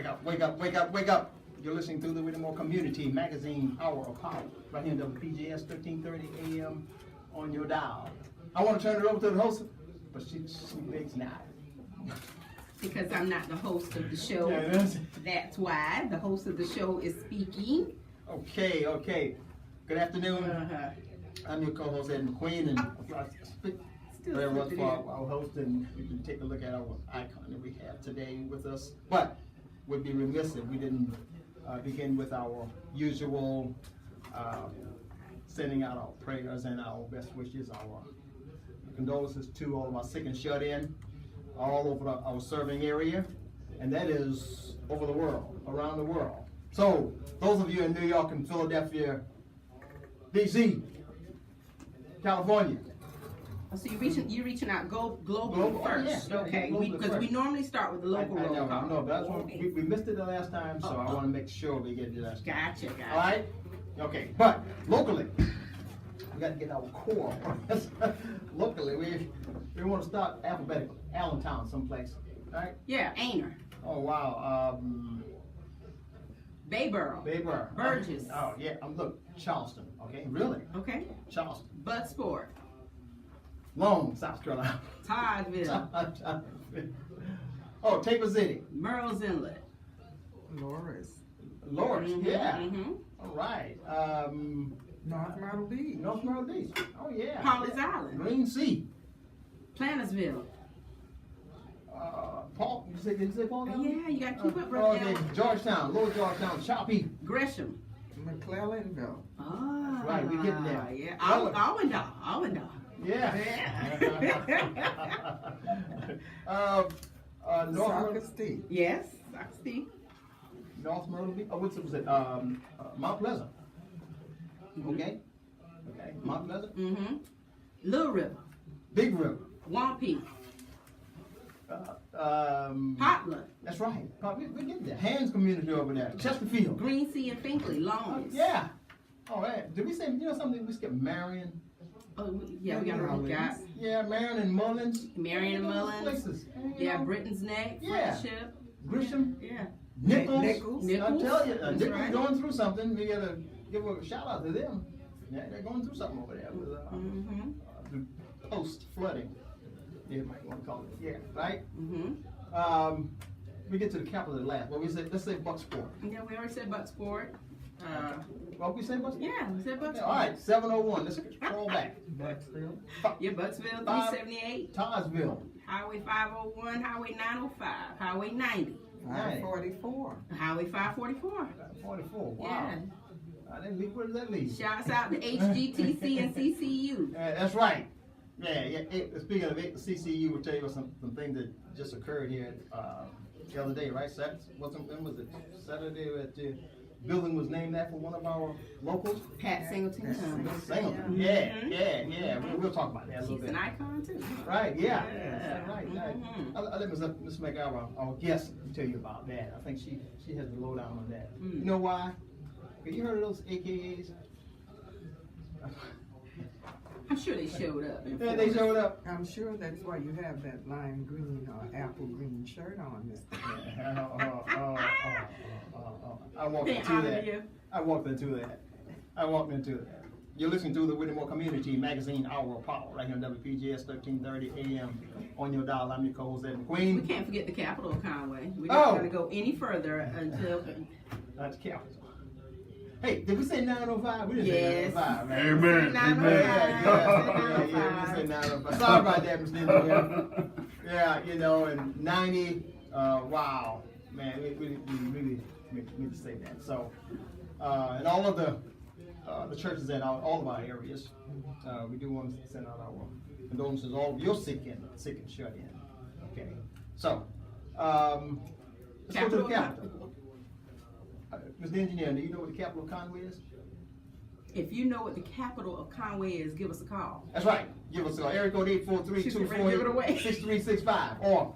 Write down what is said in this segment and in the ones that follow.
up, wake up, wake up, wake up. You're listening to the Whittemore Community Magazine Hour of Power, right here in WPGS 1330 AM on your dial. I want to turn it over to the host, but she makes not. Because I'm not the host of the show. Yeah, it is. That's why the host of the show is speaking. Okay. Good afternoon. Uh-huh. I'm your co-host, Ed McQueen, and very much for our host, and you can take a look at our icon that we have today with us. But we'd be remiss if we didn't begin with our usual sending out our prayers and our best wishes, our condolences to all of our sick and shut in, all over our serving area, and that is over the world, around the world. So those of you in New York and Philadelphia, DC, California. So you're reaching out global first. Yeah, Okay, global because first. we normally start with the local roll call. I know, but that's what we missed it the last time, so I want to make sure we get it last time. Gotcha. All right? Okay, but locally, we got to get our core. Locally, we want to start alphabetically. Allentown, someplace, right? Yeah, Aner, Oh, wow. Bayboro, Burgess. Oh, yeah. Look, Charleston. Okay, really? Okay, Charleston. Budsport, Long, South Carolina. Toddville, Oh, Tabor City. Merle's Inlet. Loris. Lawrence, yeah. Mm-hmm. All right. North Myrtle Beach. North Myrtle Beach. Oh, yeah. Pauley's Island, Green Sea. Plantersville. Paul, did you say Paul? Yeah, you gotta keep up, Oh, brother. okay. Georgetown, Lower Georgetown, Choppy. Gresham. McClellanville. Ah, Right, we getting there. Yeah, Well, Allendale. Yeah. North Myrtle, Socastee. Yes, I see. North Myrtle Beach. Oh, what's it? Was it Mount Pleasant? Okay. Okay. Mount Pleasant. Mm-hmm. Little River, Big River. Wampee, Poplar, That's right. We get there. Hands community over there. Chesterfield. Green Sea and Finkley, Lawrence. Yeah. All right. Did we say, something? We skipped Marion. Oh, yeah, we got Yeah, Marion and Mullins. Marion and Those Mullins. places. Yeah, Britain's Neck, Yeah. Friendship. Grisham. Yeah. Nichols. Nichols. I tell you, That's Nichols right. going through something. We gotta give a shout out to them. Yeah, they're going through something over there with Mm-hmm. the post flooding. You might want to call it. Yeah, right. Mm-hmm. We get to the capital at last. Well, let's say Bucksport. Yeah, we already said Bucksport. Well, we say Bucksport. Yeah, we said Bucksport. All right, 701. Let's scroll back. Bucksville. Yeah, Bucksville, 378. Todsville. Highway 501, Highway 905, Highway 90, 544. Highway 544. 44. Wow. Yeah. I didn't leave. Where does that leave? Shouts out to HGTC and CCU. That's right. Yeah. Speaking of CCU, we'll tell you some things that just occurred here the other day, right? When was it? Saturday at the building was named after one of our locals. Pat Singleton. Singleton. Mhm. Yeah. We'll talk about that a little She's bit. an icon too. Right, yeah. Yeah. Right. Mhm. I'll let Ms. make our guest tell you about that. I think she has the lowdown on that. Mm. You know why? Have you heard of those AKAs? I'm sure they showed up. Yeah, they showed up. I'm sure that's why you have that lime green or apple green shirt on, Mr. I walked They into honor that. you. I walked into that. You're listening to the Whittemore Community Magazine Hour of Power right here on WPGS 1330 AM on your dial. I'm your co-host, Ed We McQueen. can't forget the capital of Conway. We're Oh. not going to go any further until. That's capital. Hey, did we say 905? We didn't Yes. say 905, man. Amen. 905. Yeah, we said 905. Sorry about that, Mr. Engineer. Yeah, and 90, wow. Man, we really need to say that. So, and all of the churches in all of our areas, we do want to send out our condolences, all of your sick and shut in. Okay, so, let's go to the capital. Mr. Engineer, do you know what the capital of Conway is? If you know what the capital of Conway is, give us a call. That's right. Give us a call. Area code She's ready to give it away. 843-248-6365 or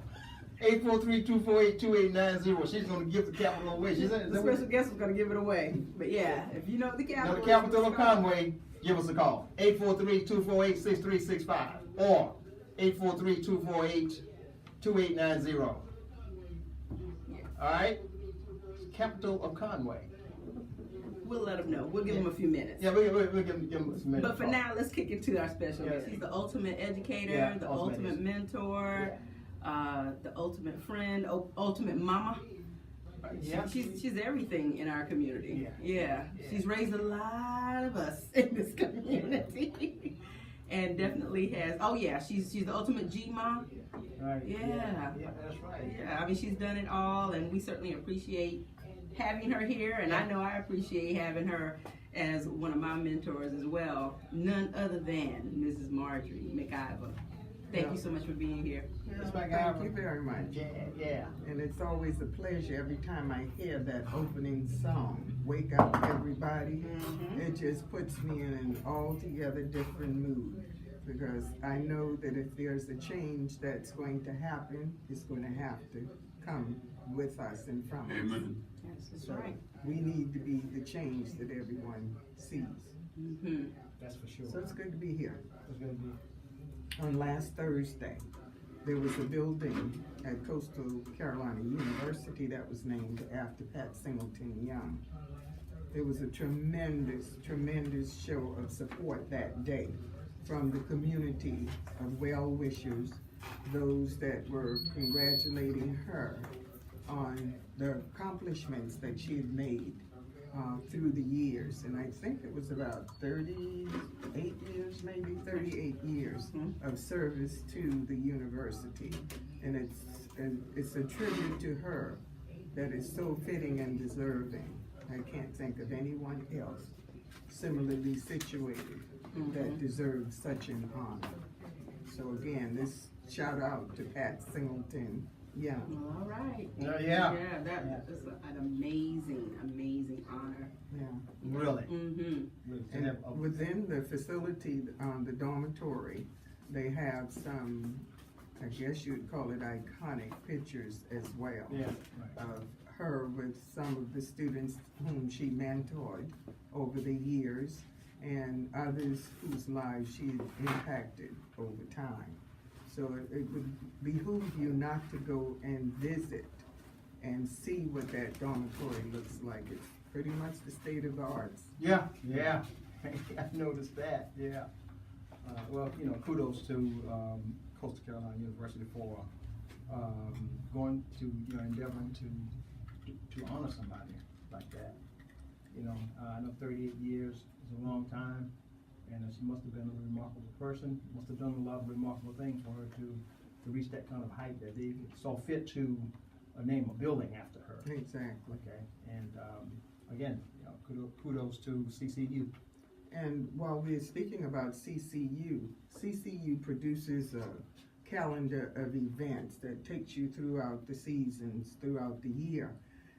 843-248-2890. She's going to give the capital away. She said, is The that what special guest is going to give it away. But yeah, if you know the you capital. know the capital of Conway, give us a call. 843-248-6365 or 843-248-2890. All right? capital of Conway? We'll let them know. We'll give them a few minutes. Yeah, we'll give them some minutes. But for now, let's kick it to our special Yeah. guest. He's the ultimate educator, Yeah, the ultimate ultimate mentor, the ultimate friend, ultimate mama. Yeah. She's everything in our community. Yeah. She's raised a lot of us in this community. And definitely has, she's the ultimate G-mom. Right. Yeah. Yeah, that's right. Yeah, I mean, she's done it all, and we certainly appreciate having her here, and I know I appreciate having her as one of my mentors as well. None other than Mrs. Marjorie McIver. Thank you so much for being here. Thank you very much. Yeah. And it's always a pleasure every time I hear that opening song, Wake Up Everybody. It just puts me in an altogether different mood, because I know that if there's a change that's going to happen, it's going to have to come with us and from us. Amen. Yes, that's So right. we need to be the change that everyone sees. That's for sure. So it's good to be here. It's gonna be. On last Thursday, there was a building at Coastal Carolina University that was named after Pat Singleton Young. There was a tremendous show of support that day from the community of well-wishers, those that were congratulating her on the accomplishments that she had made through the years. And I think it was about 38 years, maybe 38 years of service to the university. And it's a tribute to her that is so fitting and deserving. I can't think of anyone else similarly situated that deserves such an honor. So again, this shout out to Pat Singleton Young. All right. Yeah. Yeah, that's an amazing honor. Yeah. Really. And within the facility, the dormitory, they have some, I guess you'd call it iconic pictures as well. Yeah. Of her with some of the students whom she mentored over the years, and others whose lives she impacted over time. So it would behoove you not to go and visit and see what that dormitory looks like. It's pretty much the state of the arts. Yeah. I noticed that. Yeah. Well, kudos to Coastal Carolina University for going to, endeavoring to honor somebody like that. I know 38 years is a long time, and she must have been a remarkable person. Must have done a lot of remarkable things for her to reach that kind of height that they saw fit to name a building after her. Exactly. Okay, and again, kudos to CCU. And while we're speaking about CCU, CCU produces a calendar of events that takes you throughout the seasons, throughout the year.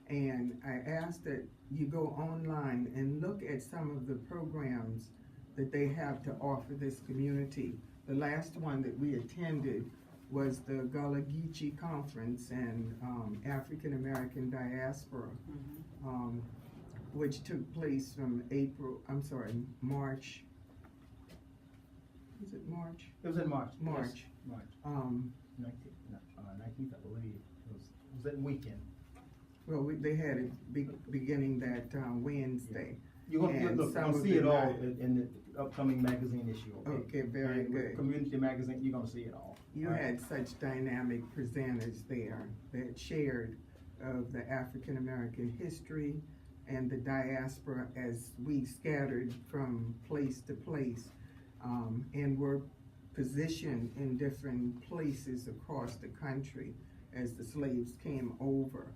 And I ask that you go online and look at some of the programs that they have to offer this community. The last one that we attended was the Gullah Geechee Conference and African American Diaspora, which took place from March. Was it March? It was in March. March. Yes, March. 19th, I believe. It was that weekend. Well, they had it beginning that Wednesday. You're gonna see it all in the upcoming magazine issue. Okay, very And with good. Community magazine, you're gonna see it all. You All right. had such dynamic presenters there that shared of the African American history and the diaspora as we scattered from place to place, and were positioned in different places across the country as the slaves came over.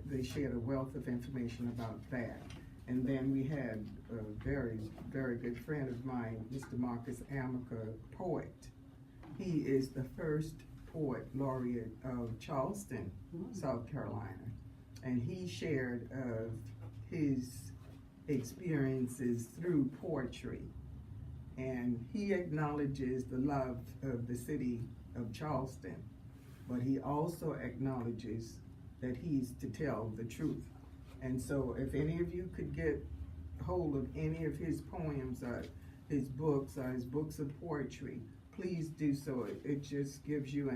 They shared a wealth of information about that. And then we had a very, very good friend of mine, Mr. Marcus Amica, poet. He is the first poet laureate of Charleston, South Carolina. And he shared of his experiences through poetry. And he acknowledges the love of the city of Charleston, but he also acknowledges that he's to tell the truth. And so if any of you could get hold of any of his poems or his books of poetry, please do so. It just gives you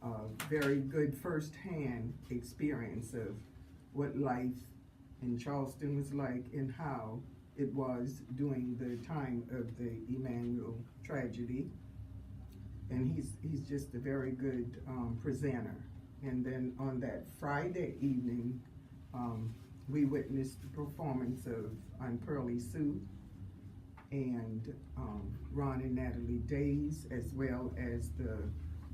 a very good firsthand experience of what life in Charleston was like and how it was during the time of the Emanuel tragedy. And he's just a very good presenter. And then on that Friday evening, we witnessed the performance of Pearlie Sue and Ron and Natalie Days, as well as the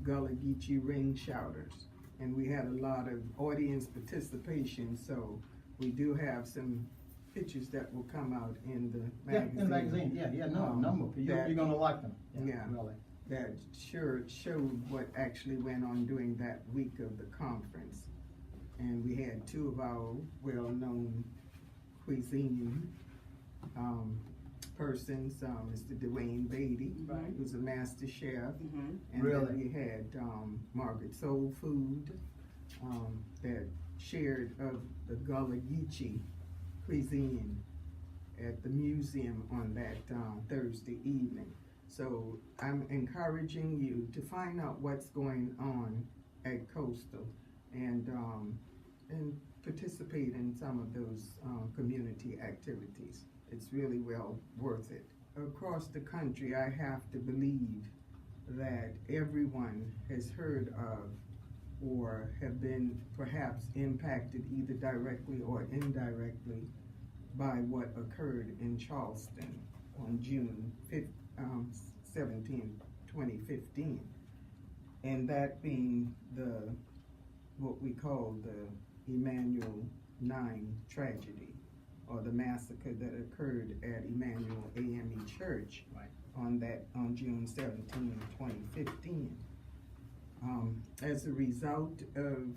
Gullah Geechee Ring Shouters. And we had a lot of audience participation, so we do have some pictures that will come out in the magazine. Yeah, in the magazine, yeah, no, number. You're gonna like them. Yeah. Really. That sure showed what actually went on during that week of the conference. And we had two of our well-known cuisine persons, Mr. Dwayne Beatty, Right. who's a master chef. Mhm. And Really? then we had Margaret Soul Food that shared of the Gullah Geechee cuisine at the museum on that Thursday evening. So I'm encouraging you to find out what's going on at Coastal and participate in some of those community activities. It's really well worth it. Across the country, I have to believe that everyone has heard of or have been perhaps impacted either directly or indirectly by what occurred in Charleston on June 17, 2015. And that being what we call the Emanuel 9 tragedy, or the massacre that occurred at Emanuel AME Church Right. on June 17, 2015. As a result of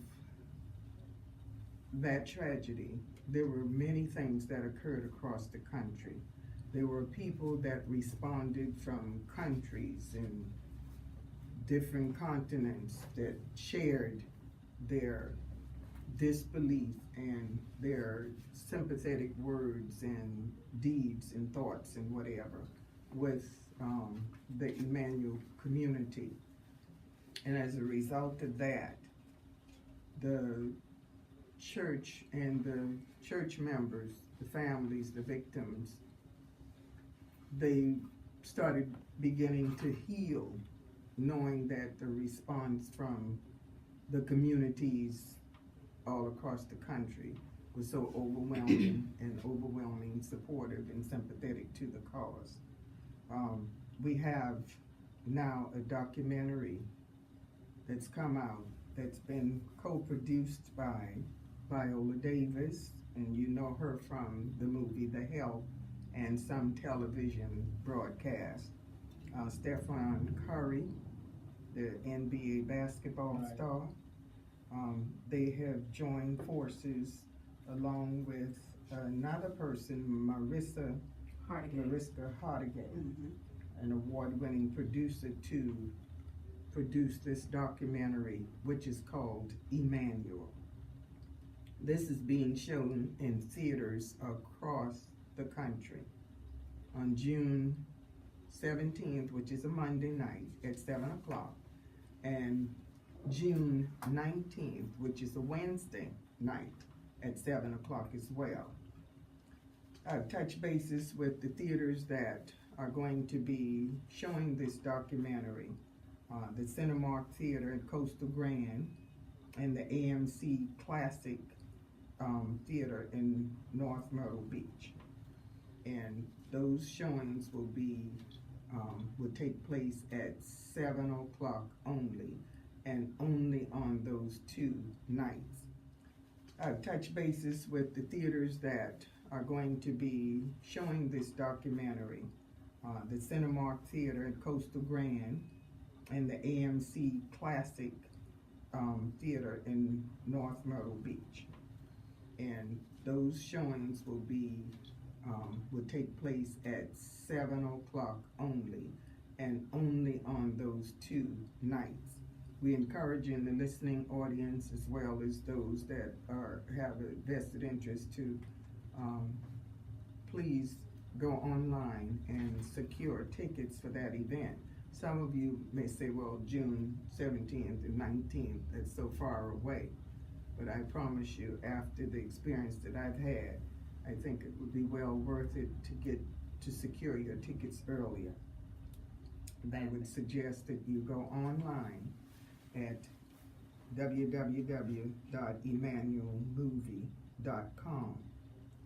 that tragedy, there were many things that occurred across the country. There were people that responded from countries and different continents that shared their disbelief and their sympathetic words and deeds and thoughts and whatever with the Emanuel community. And as a result of that, the church and the church members, the families, the victims, they started beginning to heal, knowing that the response from the communities all across the country was so overwhelming and overwhelming, supportive and sympathetic to the cause. We have now a documentary that's come out that's been co-produced by Viola Davis, and you know her from the movie The Help and some television broadcast. Stephon Curry, the NBA basketball Right. star. They have joined forces along with another person, Mariska Hargitay, Mhm. an award-winning producer, to produce this documentary, which is called Emanuel. This is being shown in theaters across the country on June 17th, which is a Monday night at 7 o'clock, and June 19th, which is a Wednesday night at 7 o'clock as well. I've touched bases with the theaters that are going to be showing this documentary. The Cinemark Theater at Coastal Grand and the AMC Classic Theater in North Myrtle Beach. And those showings will take place at 7 o'clock only, and only on those two nights. I've touched bases with the theaters that are going to be showing this documentary. The Cinemark Theater at Coastal Grand and the AMC Classic Theater in North Myrtle Beach. And those showings will take place at 7 o'clock only, and only on those two nights. We encourage in the listening audience, as well as those that have a vested interest, to please go online and secure tickets for that event. Some of you may say, well, June 17th and 19th, that's so far away. But I promise you, after the experience that I've had, I think it would be well worth it to secure your tickets earlier. And I would suggest that you go online at www.emmanuelmovie.com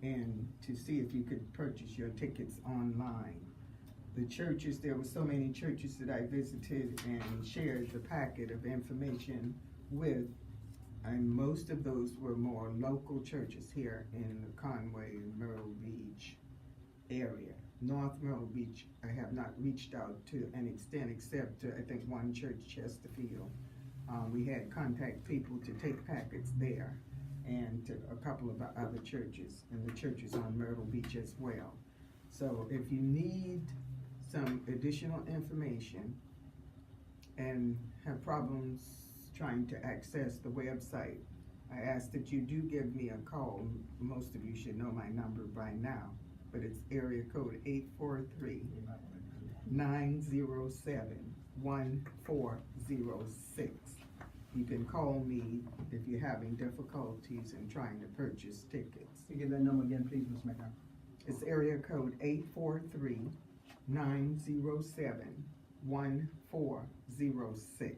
and to see if you could purchase your tickets online. The churches, there were so many churches that I visited and shared the packet of information with, and most of those were more local churches here in the Conway and Myrtle Beach area. North Myrtle Beach, I have not reached out to an extent except to, I think, one church, Chesterfield. We had contact people to take packets there, and to a couple of other churches, and the churches on Myrtle Beach as well. So if you need some additional information and have problems trying to access the website, I ask that you do give me a call. Most of you should know my number by now, but it's area code 843-907-1406. You can call me if you're having difficulties in trying to purchase tickets. Can you give that number again, please, Ms. McCown? It's area code 843-907-1406.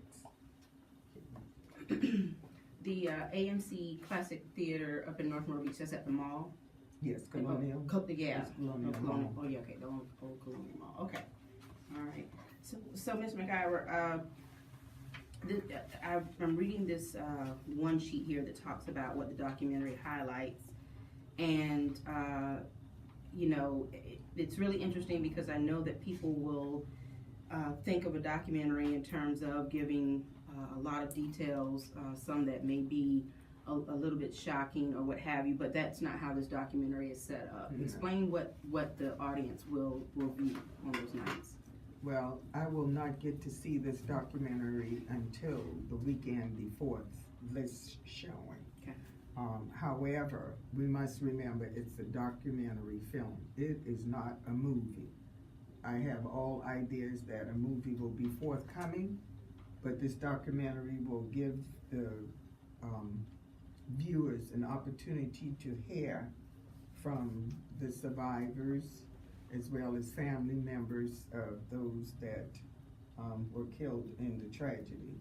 The AMC Classic Theater up in North Myrtle Beach, that's at the mall? Yes, Colonial. Yeah. It's Colonial Colonial. Mall. Oh, yeah, okay, the old Colonial Mall, okay. All right. So Ms. McIver, I'm reading this one sheet here that talks about what the documentary highlights. And, you know, it's really interesting because I know that people will think of a documentary in terms of giving a lot of details, some that may be a little bit shocking or what have you, but that's not how this documentary is set up. Yeah. Explain what the audience will view on those nights. Well, I will not get to see this documentary until the weekend before this showing. Okay. However, we must remember it's a documentary film. It is not a movie. I have all ideas that a movie will be forthcoming, but this documentary will give the viewers an opportunity to hear from the survivors as well as family members of those that were killed in the tragedy.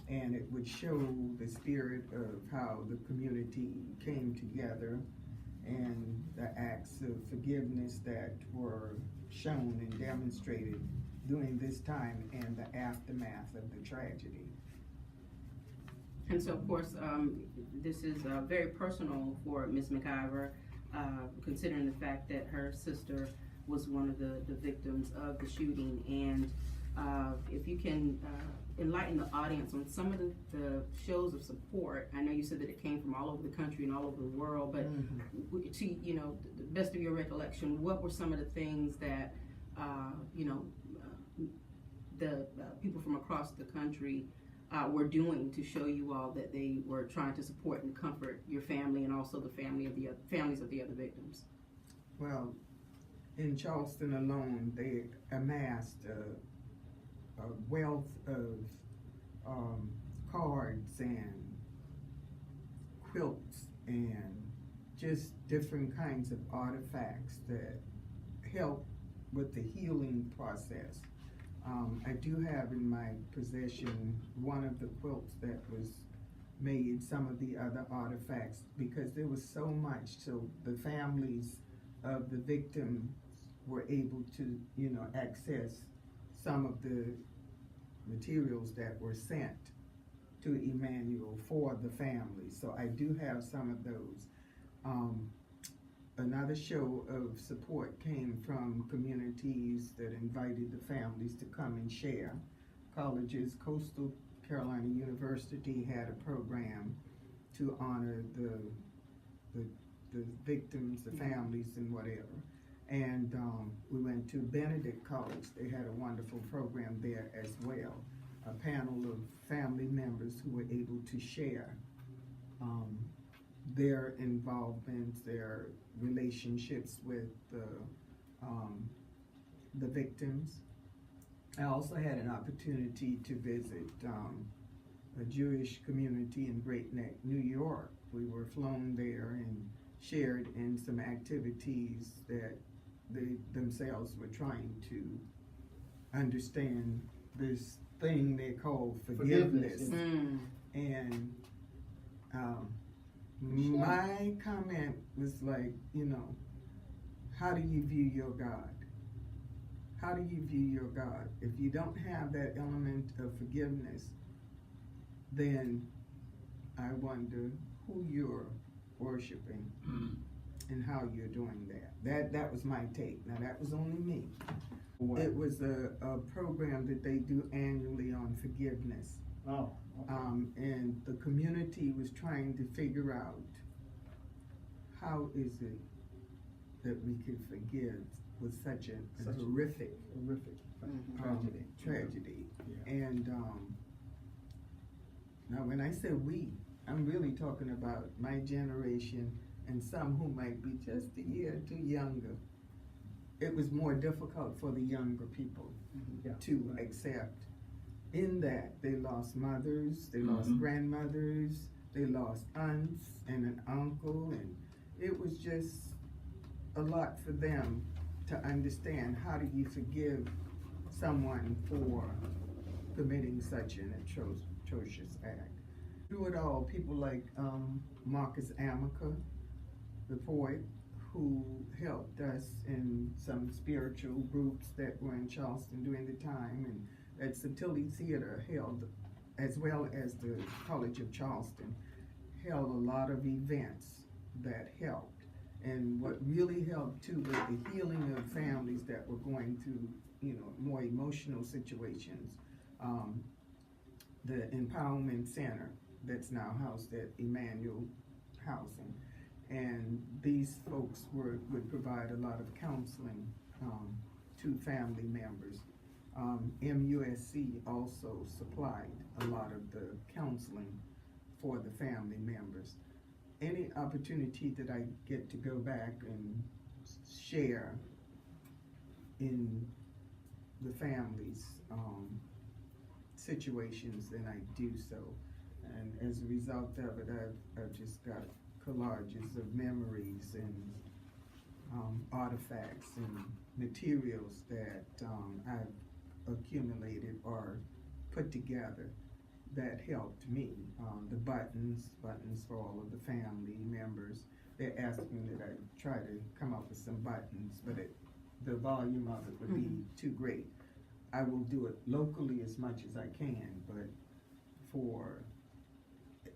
And it would show the spirit of how the community came together and the acts of forgiveness that were shown and demonstrated during this time and the aftermath of the tragedy. And so, of course, this is very personal for Ms. McIver, considering the fact that her sister was one of the victims of the shooting. And if you can enlighten the audience on some of the shows of support. I know you said that it came from all over the country and all over the world, but to, you know, the best of your recollection, what were some of the things that, you know, the people from across the country were doing to show you all that they were trying to support and comfort your family and also the families of the other victims? Well, in Charleston alone, they amassed a wealth of cards and quilts and just different kinds of artifacts that help with the healing process. I do have in my possession one of the quilts that was made, some of the other artifacts, because there was so much, so the families of the victims were able to, you know, access some of the materials that were sent to Emmanuel for the family. So I do have some of those. Another show of support came from communities that invited the families to come and share. Colleges, Coastal Carolina University had a program to honor the victims, the families, and whatever. And we went to Benedict College. They had a wonderful program there as well. A panel of family members who were able to share their involvements, their relationships with the victims. I also had an opportunity to visit a Jewish community in Great Neck, New York, We were flown there and shared in some activities that they themselves were trying to understand this thing they call forgiveness. Forgiveness, And my comment was like, how do you view your God? How do you view your God? If you don't have that element of forgiveness, then I wonder who you're worshiping and how you're doing that. That was my take. Now that was only me. What? It was a program that they do annually on forgiveness. Oh, okay. And the community was trying to figure out how is it that we could forgive with such a Such a horrific tragedy. Yeah. And now when I say we, I'm really talking about my generation and some who might be just a year or two younger. It was more difficult for the younger people Yeah. to accept. In that, they lost mothers, they lost grandmothers, they lost aunts and an uncle, and it was just a lot for them to understand. How do you forgive someone for committing such an atrocious act? Through it all, people like Marcus Amica, the poet, who helped us in some spiritual groups that were in Charleston during the time, and at Satilli Theater held, as well as the College of Charleston, held a lot of events that helped. And what really helped too was the healing of families that were going through, more emotional situations. The Empowerment Center that's now housed at Emmanuel Housing. And these folks would provide a lot of counseling to family members. MUSC also supplied a lot of the counseling for the family members. Any opportunity that I get to go back and share in the families' situations, then I do so. And as a result of it, I've just got collages of memories and artifacts and materials that I've accumulated or put together that helped me. The buttons for all of the family members. They're asking that I try to come up with some buttons, but the volume of it would be too great. I will do it locally as much as I can, but for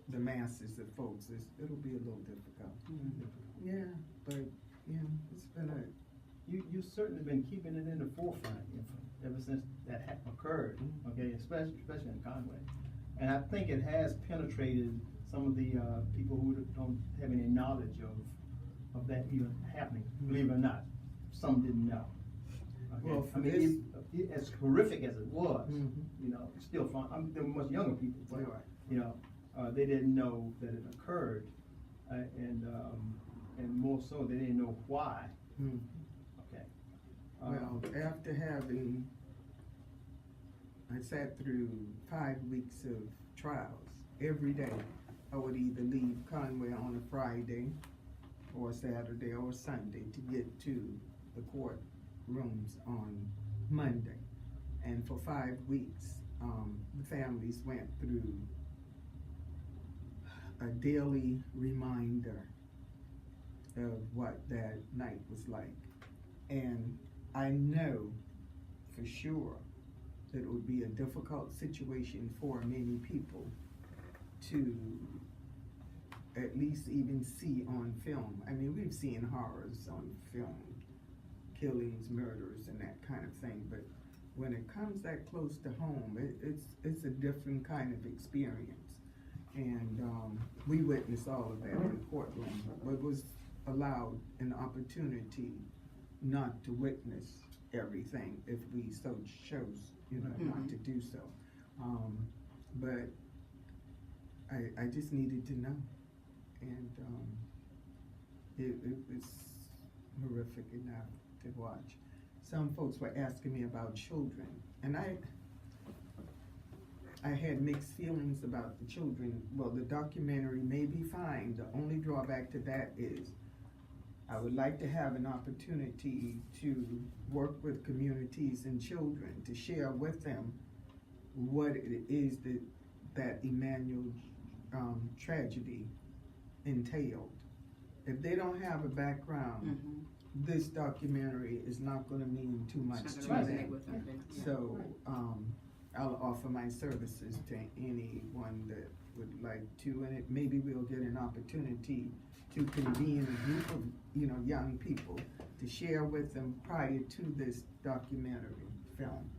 the masses of folks, it'll be a little difficult. Yeah, but it's been You've certainly been keeping it in the forefront ever since that occurred. Okay, especially in Conway, and I think it has penetrated some of the people who don't have any knowledge of that even happening. Believe it or not, some didn't know. Okay? Well, I mean, as horrific as it was, it's still fun. There were much younger people, but they didn't know that it occurred, and more so, they didn't know why. Okay. Well, after I sat through 5 weeks of trials. Every day, I would either leave Conway on a Friday, or Saturday, or Sunday to get to the courtrooms on Monday. And for 5 weeks, the families went through a daily reminder of what that night was like. And I know for sure that it would be a difficult situation for many people to at least even see on film. I mean, we've seen horrors on film, killings, murders, and that kind of thing, but when it comes that close to home, it's a different kind of experience. And we witnessed all of that in the courtroom, but was allowed an opportunity not to witness everything if we so chose, not to do so. But I just needed to know, and it was horrific enough to watch. Some folks were asking me about children, and I had mixed feelings about the children. Well, the documentary may be fine. The only drawback to that is I would like to have an opportunity to work with communities and children, to share with them what it is that Emmanuel tragedy entailed. If they don't have a background, this documentary is not gonna mean too much It's to not gonna resonate them. with them. Yeah. So, I'll offer my services to anyone that would like to, and maybe we'll get an opportunity to convene a group of, young people to share with them prior to this documentary film.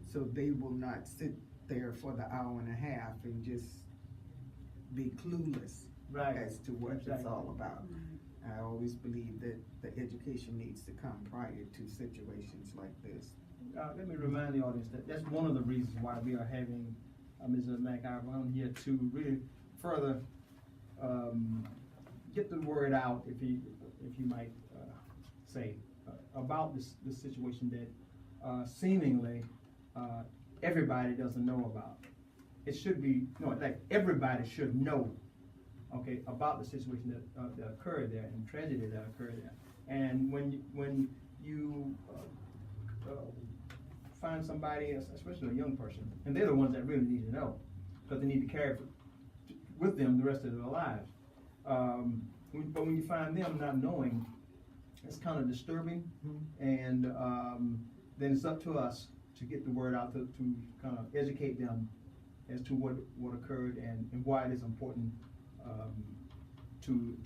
So they will not sit there for the hour and a half and just be clueless Right. as to what it's Exactly. all about. I always believe that the education needs to come prior to situations like this. Let me remind the audience that that's one of the reasons why we are having Mrs. McIver on here to really further get the word out, if you might say, about this situation that seemingly everybody doesn't know about. It should be, like everybody should know, okay, about the situation that occurred there and tragedy that occurred there. And when you find somebody, especially a young person, and they're the ones that really need to know, because they need to carry it with them the rest of their lives. But when you find them not knowing, it's kind of disturbing, and then it's up to us to get the word out to kind of educate them as to what occurred and why it is important to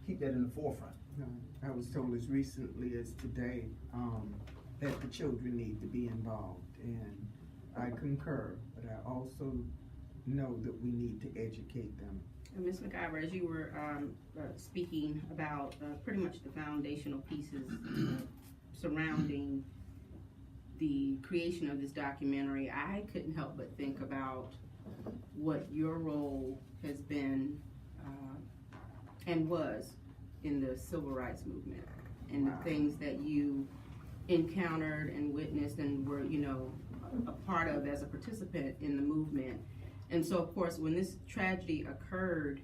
keep that in the forefront. I was told as recently as today that the children need to be involved, and I concur, but I also know that we need to educate them. And Ms. McIver, as you were speaking about pretty much the foundational pieces surrounding the creation of this documentary, I couldn't help but think about what your role has been and was in the civil rights movement, and the things that you encountered and witnessed and were, a part of as a participant in the movement. And so, of course, when this tragedy occurred,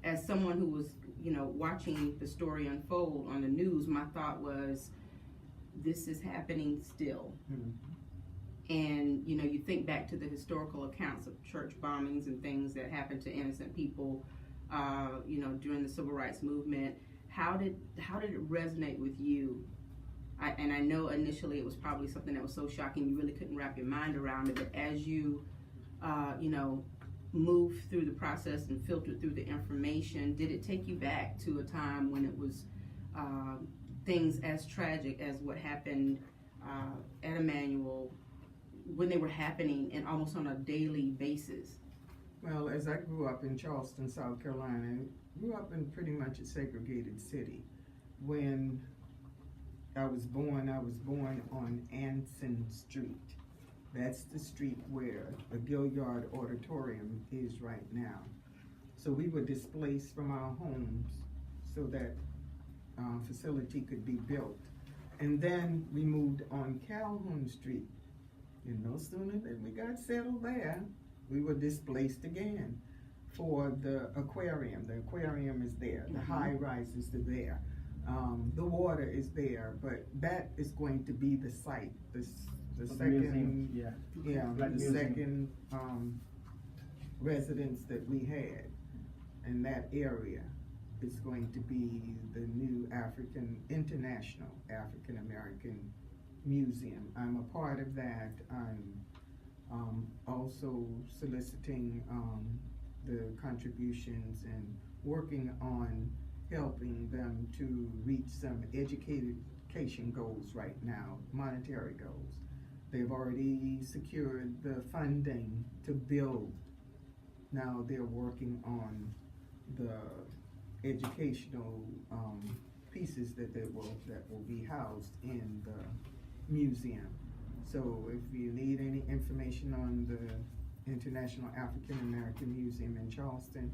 as someone who was, watching the story unfold on the news, my thought was, this is happening still. And, you think back to the historical accounts of church bombings and things that happened to innocent people, during the civil rights movement. How did it resonate with you? And I know initially it was probably something that was so shocking you really couldn't wrap your mind around it, but as you move through the process and filter through the information, did it take you back to a time when it was things as tragic as what happened at Emmanuel, when they were happening and almost on a daily basis? Well, as I grew up in Charleston, South Carolina, I grew up in pretty much a segregated city. When I was born on Anson Street. That's the street where the Gilliard Auditorium is right now. So we were displaced from our homes so that facility could be built. And then we moved on Calhoun Street. And no sooner than we got settled there, we were displaced again for the aquarium. The aquarium is there, the high rises are there. The water is there, but that is going to be the site, the second, second residence that we had in that area is going to be the new International African American Museum. I'm a part of that. I'm also soliciting the contributions and working on helping them to reach some education goals right now, monetary goals. They've already secured the funding to build. Now they're working on the educational pieces that will be housed in the museum. So if you need any information on the International African American Museum in Charleston,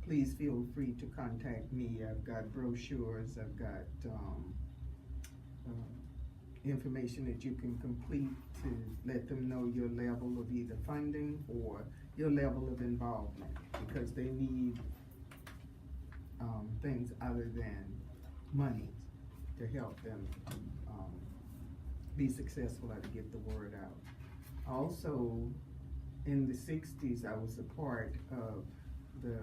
please feel free to contact me. I've got brochures, I've got information that you can complete to let them know your level of either funding or your level of involvement, because they need things other than money to help them be successful at to get the word out. Also, in the 60s, I was a part of the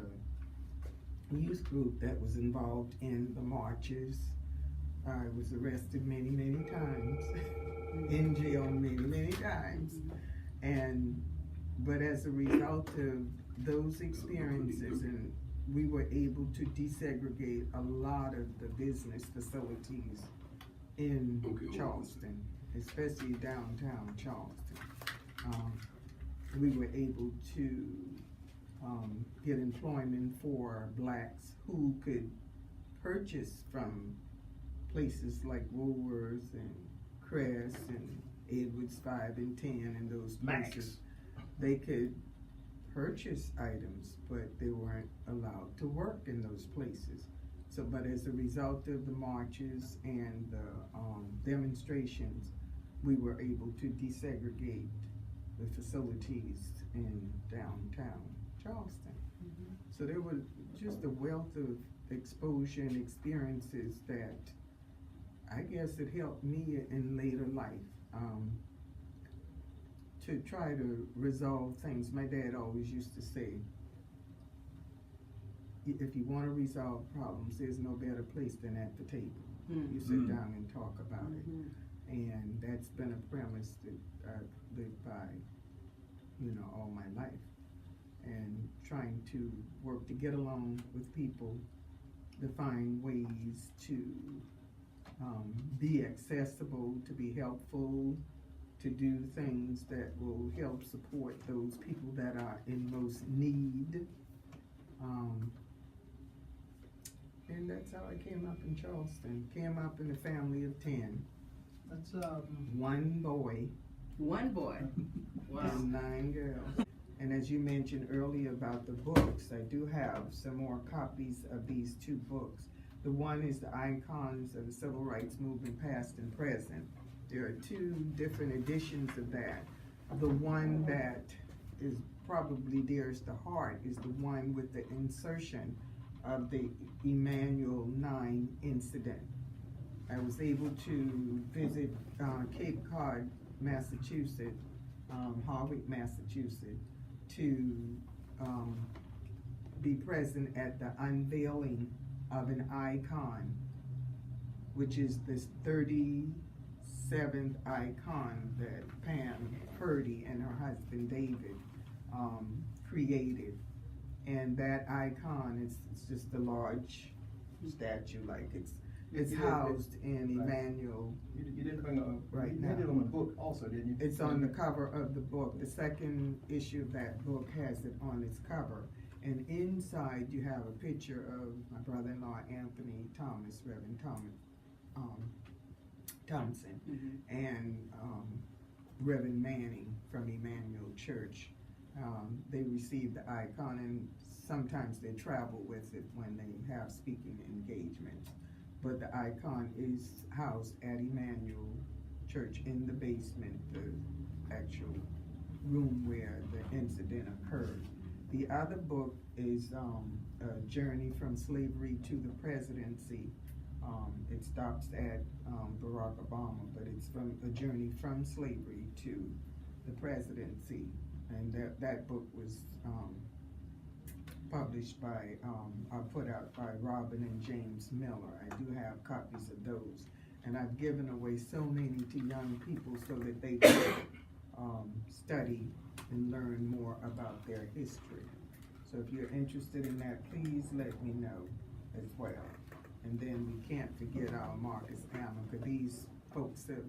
youth group that was involved in the marches. I was arrested many, many times, in jail many, many times. But as a result of those experiences, and we were able to desegregate a lot of the business facilities in Charleston, especially downtown Charleston. We were able to get employment for blacks who could purchase from places like Woolworths and Crest and Edwards 5 and 10 and those places. They could purchase items, but they weren't allowed to work in those places. So, but as a result of the marches and the demonstrations, we were able to desegregate the facilities in downtown Charleston. So there was just a wealth of exposure and experiences that I guess it helped me in later life to try to resolve things. My dad always used to say, if you want to resolve problems, there's no better place than at the table. You sit down and talk about it. And that's been a premise that I've lived by, all my life. And trying to work to get along with people, to find ways to be accessible, to be helpful, to do things that will help support those people that are in most need. And that's how I came up in Charleston. Came up in a family of 10. That's One boy. One boy. Wow. And 9 girls. And as you mentioned earlier about the books, I do have some more copies of these 2 books. The one is the Icons of the Civil Rights Movement, Past and Present. There are 2 different editions of that. The one that is probably dearest to heart is the one with the insertion of the Emanuel 9 incident. I was able to visit Cape Cod, Massachusetts, Harwich, Massachusetts, to be present at the unveiling of an icon, which is this 37th icon that Pam Purdy and her husband David created. And that icon is just a large statue, like it's housed in Emmanuel. You didn't bring Right you now. had it on a book also, didn't you? It's on the cover of the book. The second issue of that book has it on its cover. And inside you have a picture of my brother-in-law, Anthony Thomas, Reverend Thompson, and Reverend Manning from Emmanuel Church. They received the icon, and sometimes they travel with it when they have speaking engagements. But the icon is housed at Emmanuel Church in the basement, the actual room where the incident occurred. The other book is A Journey from Slavery to the Presidency. It stops at Barack Obama, but it's from a journey from slavery to the presidency. And that book was published by, put out by Robin and James Miller. I do have copies of those. And I've given away so many to young people so that they can study and learn more about their history. So if you're interested in that, please let me know as well. And then we can't forget our Marcus Hammer. These folks have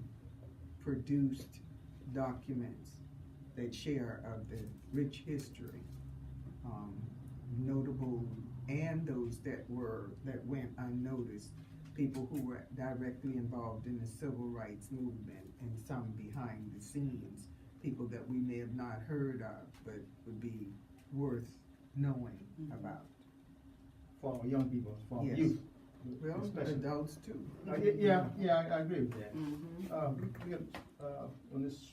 produced documents that share of the rich history, notable, and those that went unnoticed. People who were directly involved in the civil rights movement, and some behind the scenes, people that we may have not heard of, but would be worth knowing about. For our young people, for our Yes. youth. Well, especially. adults too. I agree with that. Mhm. We got, on this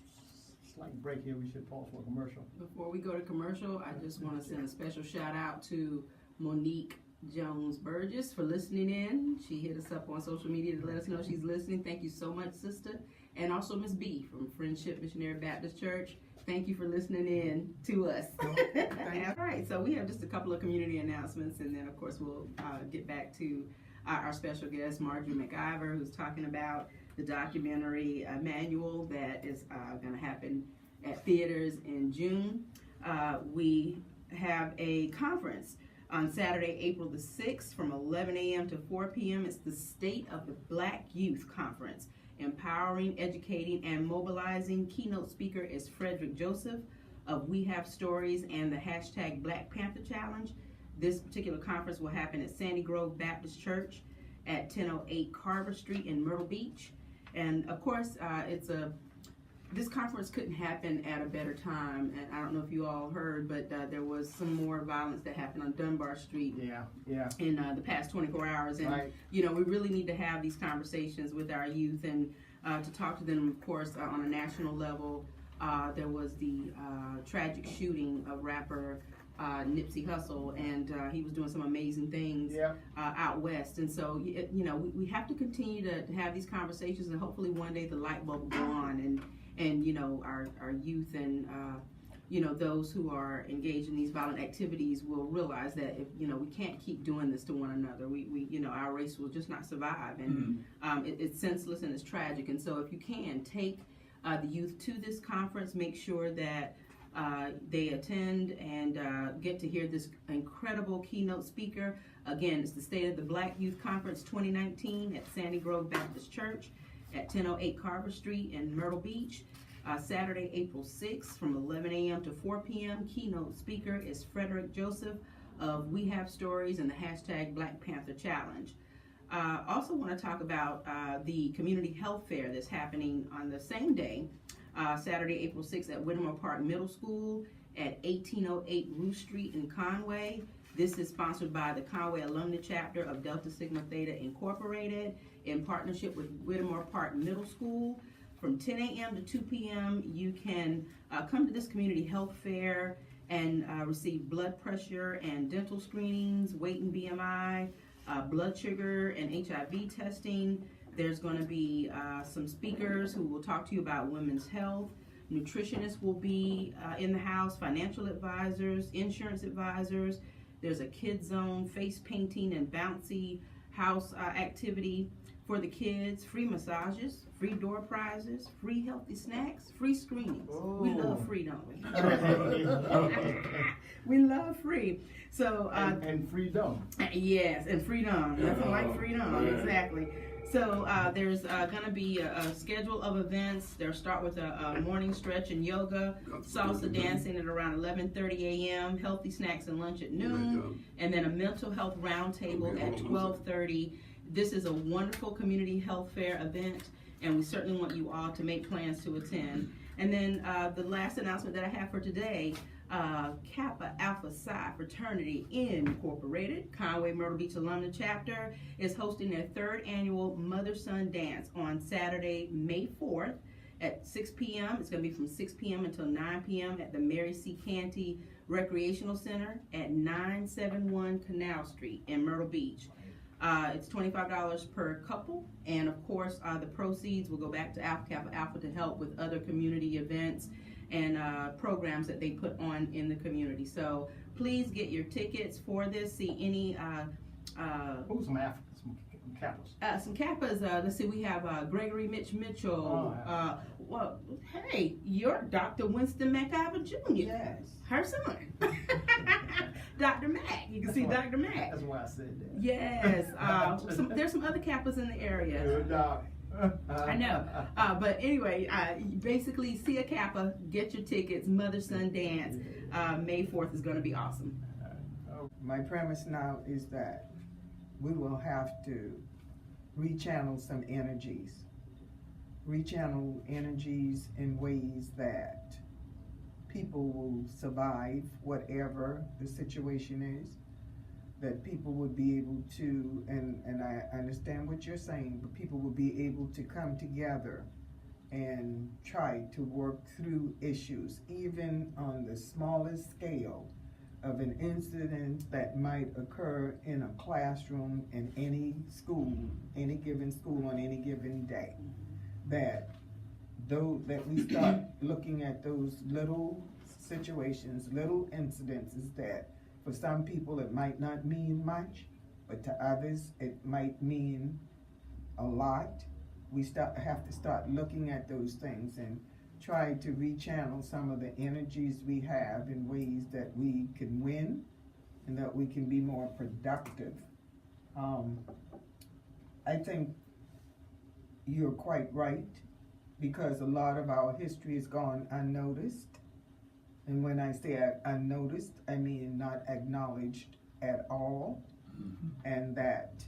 slight break here, we should pause for a commercial. Before we go to commercial, I just want to send a special shout out to Monique Jones Burgess for listening in. She hit us up on social media to let us know she's listening. Thank you so much, sister. And also Miss B from Friendship Missionary Baptist Church. Thank you for listening in to us. All right, so we have just a couple of community announcements, and then of course we'll get back to our special guest, Marjorie McIver, who's talking about the documentary manual that is going to happen at theaters in June. We have a conference on Saturday, April the 6th from 11 a.m. to 4 p.m. It's the State of the Black Youth Conference. Empowering, educating, and mobilizing. Keynote speaker is Frederick Joseph of We Have Stories and the hashtag Black Panther Challenge. This particular conference will happen at Sandy Grove Baptist Church at 1008 Carver Street in Myrtle Beach. And of course, this conference couldn't happen at a better time. And I don't know if you all heard, but there was some more violence that happened on Dunbar Street in the past 24 hours. And, Right. you know, we really need to have these conversations with our youth and to talk to them, of course, on a national level. There was the tragic shooting of rapper Nipsey Hussle, and he was doing some amazing things out west. And so, you know, we have to continue to have these conversations, and hopefully one day the light bulb will go on, and you know, our youth and you know, those who are engaged in these violent activities will realize that if, you know, we can't keep doing this to one another. We you know, our race will just not survive, and it's senseless and it's tragic. And so if you can take the youth to this conference, make sure that they attend and get to hear this incredible keynote speaker. Again, it's the State of the Black Youth Conference 2019 at Sandy Grove Baptist Church at 1008 Carver Street in Myrtle Beach. Saturday, April 6th from 11 a.m. to 4 p.m. Keynote speaker is Frederick Joseph of We Have Stories and the hashtag Black Panther Challenge. Also want to talk about the community health fair that's happening on the same day, Saturday, April 6th at Whittemore Park Middle School at 1808 Ruth Street in Conway. This is sponsored by the Conway Alumni Chapter of Delta Sigma Theta Incorporated in partnership with Whittemore Park Middle School. From 10 a.m. to 2 p.m. you can come to this community health fair and receive blood pressure and dental screenings, weight and BMI, blood sugar and HIV testing. There's going to be some speakers who will talk to you about women's health. Nutritionists will be in the house, financial advisors, insurance advisors. There's a kids zone, face painting and bouncy house activity for the kids, free massages, free door prizes, free healthy snacks, free screenings. We love free, don't we? We love free. So and freedom. yes, and freedom. Nothing like freedom. Exactly. So there's going to be a schedule of events. They'll start with a morning stretch and yoga, salsa dancing at around 11:30 a.m., healthy snacks and lunch at noon, and then a mental health roundtable at 12:30. This is a wonderful community health fair event, and we certainly want you all to make plans to attend. And then the last announcement that I have for today, Kappa Alpha Psi Fraternity Incorporated, Conway Myrtle Beach Alumni Chapter, is hosting their third annual Mother-Son Dance on Saturday, May 4th at 6 p.m. It's going to be from 6 p.m. until 9 p.m. at the Mary C. Canty Recreational Center at 971 Canal Street in Myrtle Beach. It's $25 per couple, and of course the proceeds will go back to Alpha Kappa Alpha to help with other community events and programs that they put on in the community. So please get your tickets for this. See any Who's some Africans, some Kappas? some Kappas. Let's see, we have Gregory Mitchell. Well, hey, you're Dr. Winston McIver Jr. Yes. Her son. Dr. Mack. You can see Dr. Mack. That's why I said that. Yes. There's some other Kappas in the area. Good dog. I know. But anyway, basically, see a Kappa, get your tickets, Mother-Son Dance. May 4th is going to be awesome. My premise now is that we will have to rechannel some energies. Rechannel energies in ways that people will survive whatever the situation is. that people would be able to, and I understand what you're saying, but people would be able to come together and try to work through issues, even on the smallest scale of an incident that might occur in a classroom in any school, any given school on any given day. That we start looking at those little situations, little incidences that for some people it might not mean much, but to others it might mean a lot. We have to start looking at those things and try to rechannel some of the energies we have in ways that we can win and that we can be more productive. I think you're quite right, because a lot of our history has gone unnoticed. And when I say unnoticed, I mean not acknowledged at all. And that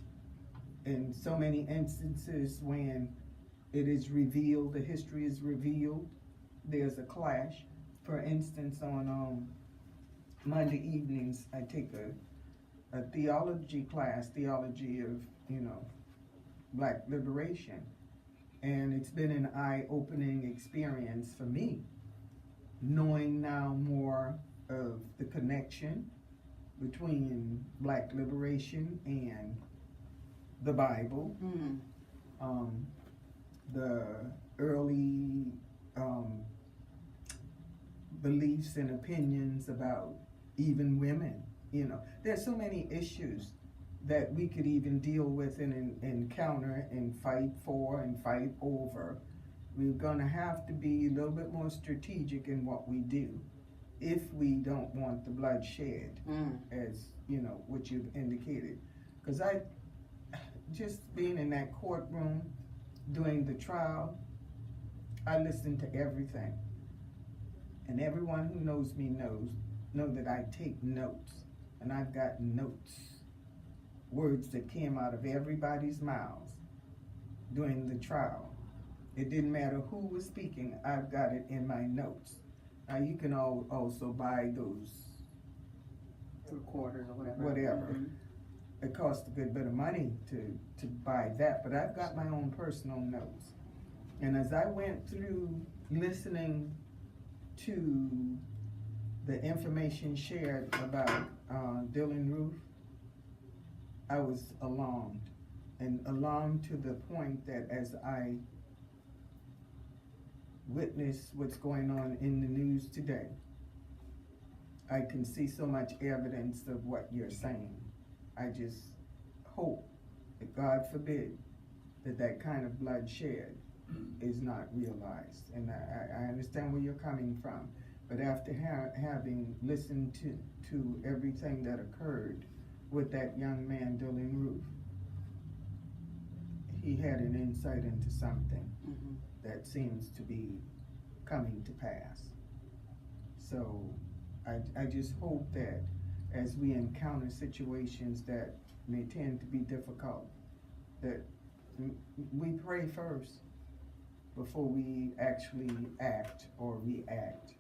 in so many instances when it is revealed, the history is revealed, there's a clash. For instance, on Monday evenings, I take a theology class, theology of, Black liberation. And it's been an eye-opening experience for me, knowing now more of the connection between Black liberation and the Bible, the early beliefs and opinions about even women. There's so many issues that we could even deal with and encounter and fight for and fight over. We're going to have to be a little bit more strategic in what we do if we don't want the blood shed, as what you've indicated. Because I just being in that courtroom during the trial, I listened to everything. And everyone who knows me know that I take notes. And I've got notes, words that came out of everybody's mouths during the trial. It didn't matter who was speaking, I've got it in my notes. Now you can also buy those recorders or whatever. Whatever. It costs a good bit of money to buy that, but I've got my own personal notes. And as I went through listening to the information shared about Dylann Roof, I was alarmed. And alarmed to the point that as I witness what's going on in the news today, I can see so much evidence of what you're saying. I just hope that, God forbid, that kind of bloodshed is not realized. And I understand where you're coming from, but after having listened to everything that occurred with that young man, Dylann Roof, he had an insight into something that seems to be coming to pass. So I just hope that as we encounter situations that may tend to be difficult, that we pray first before we actually act or react.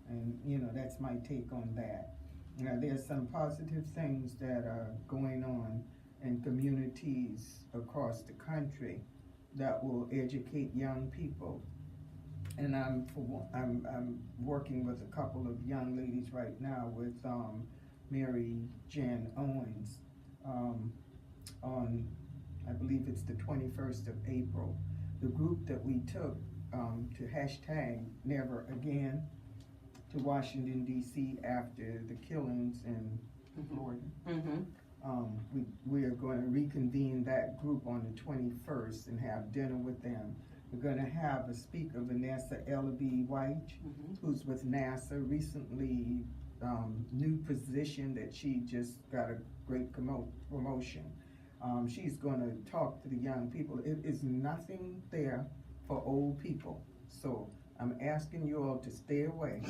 And that's my take on that. There's some positive things that are going on in communities across the country that will educate young people. And I'm working with a couple of young ladies right now with Mary Jan Owens on, I believe it's the 21st of April. The group that we took to hashtag Never Again to Washington, D.C. after the killings in Florida. We are going to reconvene that group on the 21st and have dinner with them. We're going to have a speaker, Vanessa Ellaby White, who's with NASA, recently new position that she just got a great promotion. She's going to talk to the young people. It is nothing there for old people. So I'm asking you all to stay away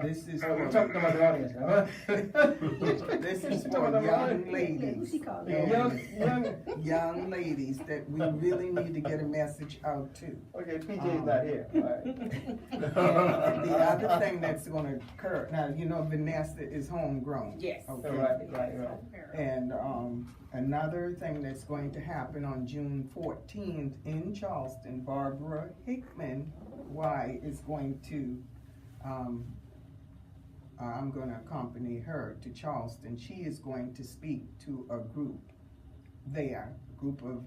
This is We're for, talking about the audience now. this is Talking for about the young audience. ladies. She called and Young. young ladies that we really need to get a message out to. Okay, PJ's not here. All right. And the other thing that's gonna occur, now, you know, Vanessa is homegrown. Yes. Okay. Right. And, another thing that's going to happen on June 14th in Charleston, Barbara Hickman Y is going to, I'm gonna accompany her to Charleston. She is going to speak to a group there, a group of,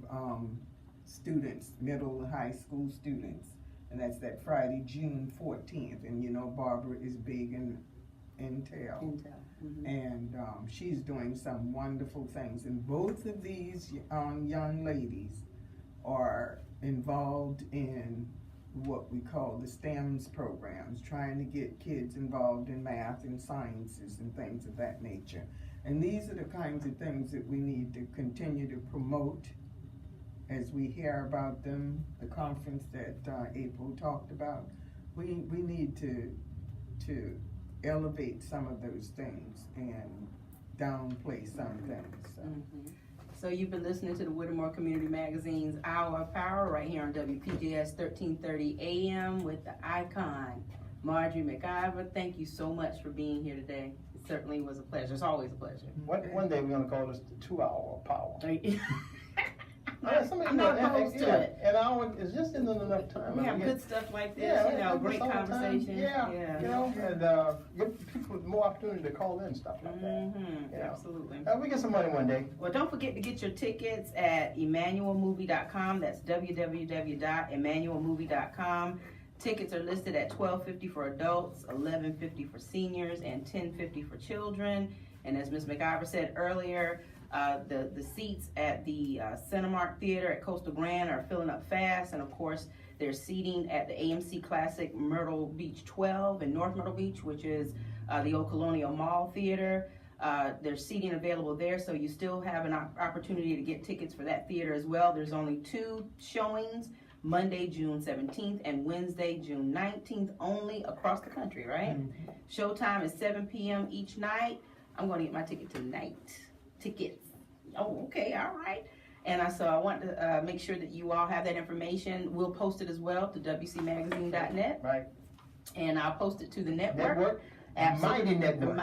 students, middle and high school students. And that's that Friday, June 14th. And you know, Barbara is big in Intel. Mhm. And she's doing some wonderful things. And both of these young ladies are involved in what we call the STEMS programs, trying to get kids involved in math and sciences and things of that nature. And these are the kinds of things that we need to continue to promote as we hear about them. The conference that April talked about, we need to elevate some of those things and downplay some things. So. Mhm. So you've been listening to the Whittemore Community Magazine's Hour of Power right here on WPJS 1330 AM with the icon, Marjorie McIver. Thank you so much for being here today. It certainly was a pleasure. It's always a pleasure. One day we're gonna call this the 2 hour of power. I'm not opposed to it. An hour is just isn't enough time. We I have mean, good stuff like this, yeah, you know, like great this all the time. conversation. Yeah, you know, and give people more opportunity to call in and stuff like that. Mm-hmm. Yeah. Absolutely. We get some money one day. Well, don't forget to get your tickets at emmanuelmovie.com. That's www.emmanuelmovie.com. Tickets are listed at $12.50 for adults, $11.50 for seniors, and $10.50 for children. And as Ms. McIver said earlier, the seats at the Cinemark Theater at Coastal Grand are filling up fast. And of course, there's seating at the AMC Classic Myrtle Beach 12 in North Myrtle Beach, which is the old Colonial Mall Theater. There's seating available there, so you still have an opportunity to get tickets for that theater as well. There's only 2 showings, Monday, June 17th, and Wednesday, June 19th, only across the country, right? Mm-hmm. Showtime is 7 p.m. each night. I'm going to get my ticket tonight. Tickets. Oh, okay, all right. And so I want to make sure that you all have that information. We'll post it as well to wcmagazine.net. Right. And I'll post it to the network. Network. Absolutely. Mighty network.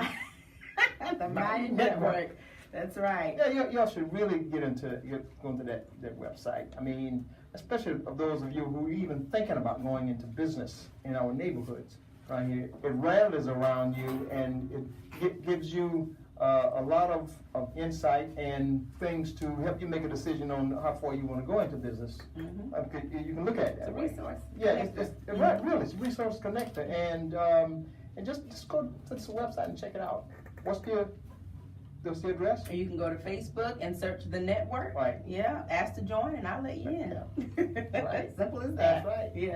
The Mighty Network. That's right. Yeah, y'all should really go into that website. I mean, especially of those of you who are even thinking about going into business in our neighborhoods right here. It rattles around you, and it gives you a lot of insight and things to help you make a decision on how far you want to go into business. Mm-hmm. You can look at it that It's a way. resource. Yeah, it's right, really, it's a resource connector, and just go to this website and check it out. What's the address? Or you can go to Facebook and search the network. Right. Yeah, ask to join and I'll let you in. Right. Simple as that. That's right. Yeah.